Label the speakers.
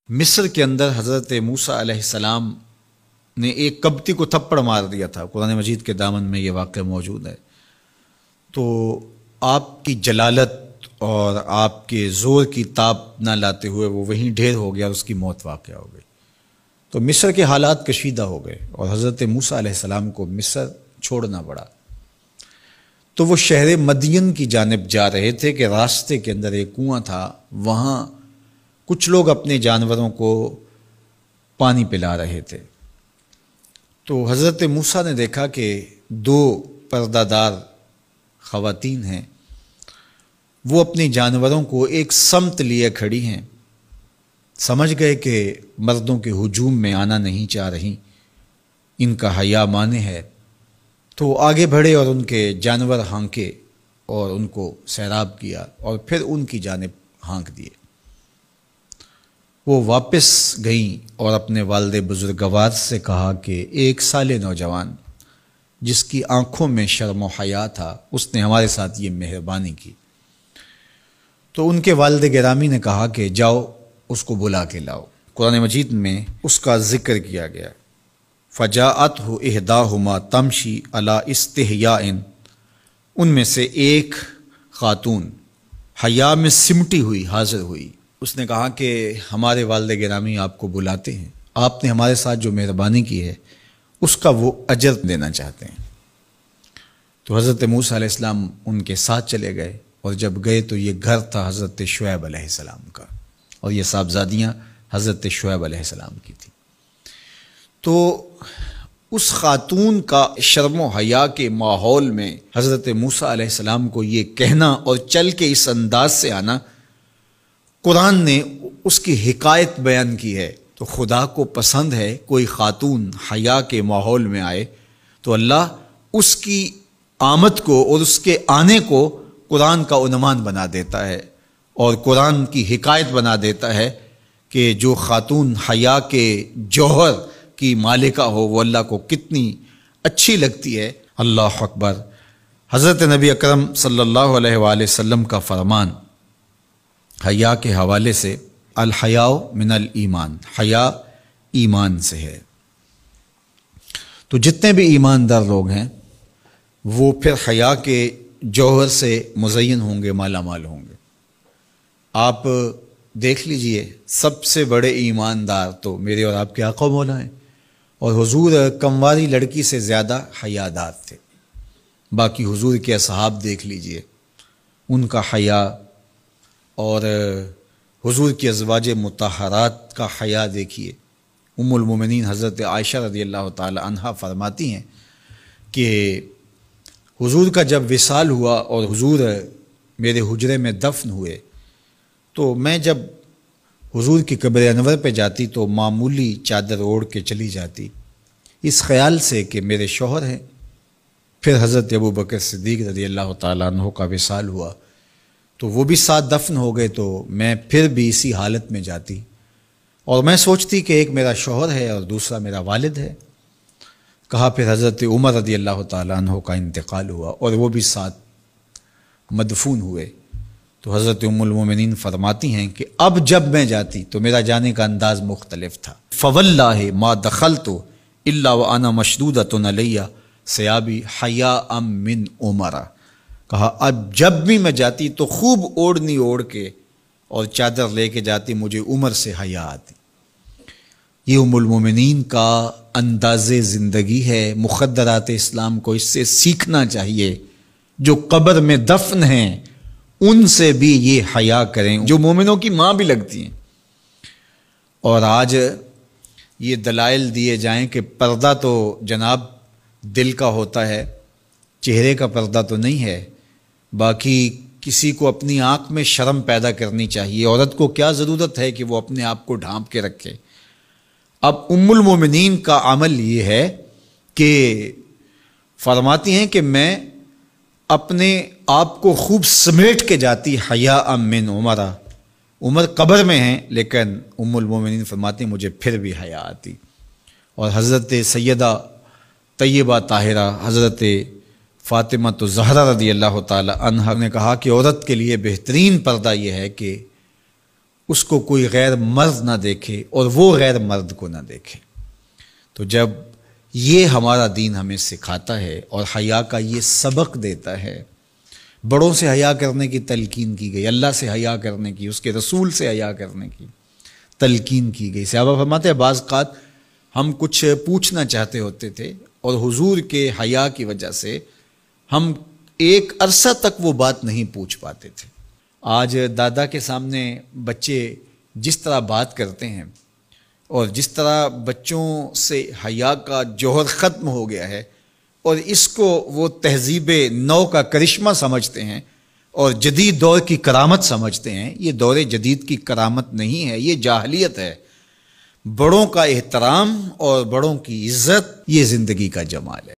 Speaker 1: مصر کے اندر حضرت موسیٰ علیہ السلام نے ایک کبتی کو تھپڑ مار دیا تھا۔ قرآن مجید کے دامن میں یہ واقعہ موجود ہے۔ تو آپ کی جلالت اور آپ کے زور کی تاب نہ لاتے ہوئے وہ وہیں ڈھیر ہو گیا اور اس کی موت واقع ہو گئی۔ تو مصر کے حالات کشیدہ ہو گئے اور حضرت موسیٰ علیہ السلام کو مصر چھوڑنا پڑا۔ تو وہ شہر مدین کی جانب جا رہے تھے کہ راستے کے اندر ایک کنواں تھا، وہاں کچھ لوگ اپنے جانوروں کو پانی پلا رہے تھے۔ تو حضرت موسیٰ نے دیکھا کہ دو پردہ دار خواتین ہیں، وہ اپنے جانوروں کو ایک سمت لیے کھڑی ہیں۔ سمجھ گئے کہ مردوں کے ہجوم میں آنا نہیں چاہ رہی، ان کا حیا مانے ہے، تو آگے بڑھے اور ان کے جانور ہانکے اور ان کو سیراب کیا اور پھر ان کی جانب ہانک دیے۔ وہ واپس گئیں اور اپنے والد بزرگوار سے کہا کہ ایک سالے نوجوان جس کی آنکھوں میں شرم و حیا تھا، اس نے ہمارے ساتھ یہ مہربانی کی۔ تو ان کے والد گرامی نے کہا کہ جاؤ اس کو بلا کے لاؤ۔ قرآن مجید میں اس کا ذکر کیا گیا۔ فَجَاءَتْهُ إِحْدَاهُمَا تَمْشِي عَلَىٰ اسْتِحْيَاءٍ، ان میں سے ایک خاتون حیا میں سمٹی ہوئی حاضر ہوئی۔ اس نے کہا کہ ہمارے والد گرامی آپ کو بلاتے ہیں، آپ نے ہمارے ساتھ جو مہربانی کی ہے اس کا وہ اجر دینا چاہتے ہیں۔ تو حضرت موسیٰ علیہ السلام ان کے ساتھ چلے گئے، اور جب گئے تو یہ گھر تھا حضرت شعیب علیہ السلام کا، اور یہ صاحبزادیاں حضرت شعیب علیہ السلام کی تھیں۔ تو اس خاتون کا شرم و حیا کے ماحول میں حضرت موسیٰ علیہ السلام کو یہ کہنا اور چل کے اس انداز سے آنا، قرآن نے اس کی حکایت بیان کی ہے۔ تو خدا کو پسند ہے کوئی خاتون حیا کے ماحول میں آئے تو اللہ اس کی آمد کو اور اس کے آنے کو قرآن کا عنوان بنا دیتا ہے اور قرآن کی حکایت بنا دیتا ہے کہ جو خاتون حیا کے جوہر کی مالکہ ہو وہ اللہ کو کتنی اچھی لگتی ہے۔ اللہ اکبر۔ حضرت نبی اکرم صلی اللہ علیہ وآلہ وسلم کا فرمان حیا کے حوالے سے، الحیاء من الایمان، حیا ایمان سے ہے۔ تو جتنے بھی ایماندار لوگ ہیں وہ پھر حیا کے جوہر سے مزین ہوں گے، مالا مال ہوں گے۔ آپ دیکھ لیجئے سب سے بڑے ایماندار تو میرے اور آپ کے آقا مولا ہیں، اور حضور کمواری لڑکی سے زیادہ حیادار تھے۔ باقی حضور کے اصحاب دیکھ لیجئے، ان کا حیا، اور حضور کی ازواج مطہرات کا حیا دیکھیے۔ ام المومنین حضرت عائشہ رضی اللہ تعالی عنہا فرماتی ہیں کہ حضور کا جب وصال ہوا اور حضور میرے حجرے میں دفن ہوئے تو میں جب حضور کی قبر انور پہ جاتی تو معمولی چادر اوڑھ کے چلی جاتی، اس خیال سے کہ میرے شوہر ہیں۔ پھر حضرت ابوبکر صدیق رضی اللہ تعالیٰ عنہ کا وصال ہوا تو وہ بھی ساتھ دفن ہو گئے، تو میں پھر بھی اسی حالت میں جاتی اور میں سوچتی کہ ایک میرا شوہر ہے اور دوسرا میرا والد ہے۔ کہا پھر حضرت عمر رضی اللہ تعالیٰ عنہ کا انتقال ہوا اور وہ بھی ساتھ مدفون ہوئے۔ تو حضرت ام المومنین فرماتی ہیں کہ اب جب میں جاتی تو میرا جانے کا انداز مختلف تھا۔ فواللہ ما دخلت الا وانا مشدودۃ علی ثیابی حیاء من عمر۔ کہا اب جب بھی میں جاتی تو خوب اوڑھنی اوڑھ کے اور چادر لے کے جاتی، مجھے عمر سے حیا آتی۔ یہ ام المومنین کا انداز زندگی ہے۔ مخدرات اسلام کو اس سے سیکھنا چاہیے۔ جو قبر میں دفن ہیں ان سے بھی یہ حیا کریں، جو مومنوں کی ماں بھی لگتی ہیں۔ اور آج یہ دلائل دیے جائیں کہ پردہ تو جناب دل کا ہوتا ہے، چہرے کا پردہ تو نہیں ہے۔ باقی کسی کو اپنی آنکھ میں شرم پیدا کرنی چاہیے۔ عورت کو کیا ضرورت ہے کہ وہ اپنے آپ کو ڈھانپ کے رکھے؟ اب ام المومنین کا عمل یہ ہے کہ فرماتی ہیں کہ میں اپنے آپ کو خوب سمیٹ کے جاتی حیاء من عمر۔ عمر قبر میں ہیں لیکن ام المومنین فرماتی ہیں مجھے پھر بھی حیا آتی۔ اور حضرت سیدہ طیبہ طاہرہ حضرت فاطمہ الزہرا رضی اللہ تعالی عنہا نے کہا کہ عورت کے لیے بہترین پردہ یہ ہے کہ اس کو کوئی غیر مرد نہ دیکھے اور وہ غیر مرد کو نہ دیکھے۔ تو جب یہ ہمارا دین ہمیں سکھاتا ہے اور حیا کا یہ سبق دیتا ہے، بڑوں سے حیا کرنے کی تلقین کی گئی، اللہ سے حیا کرنے کی، اس کے رسول سے حیا کرنے کی تلقین کی گئی۔ صحابہ فرماتے ہیں بعض اوقات ہم کچھ پوچھنا چاہتے ہوتے تھے اور حضور کے حیا کی وجہ سے ہم ایک عرصہ تک وہ بات نہیں پوچھ پاتے تھے۔ آج دادا کے سامنے بچے جس طرح بات کرتے ہیں اور جس طرح بچوں سے حیا کا جوہر ختم ہو گیا ہے اور اس کو وہ تہذیب نو کا کرشمہ سمجھتے ہیں اور جدید دور کی کرامت سمجھتے ہیں، یہ دور جدید کی کرامت نہیں ہے، یہ جاہلیت ہے۔ بڑوں کا احترام اور بڑوں کی عزت یہ زندگی کا جمال ہے۔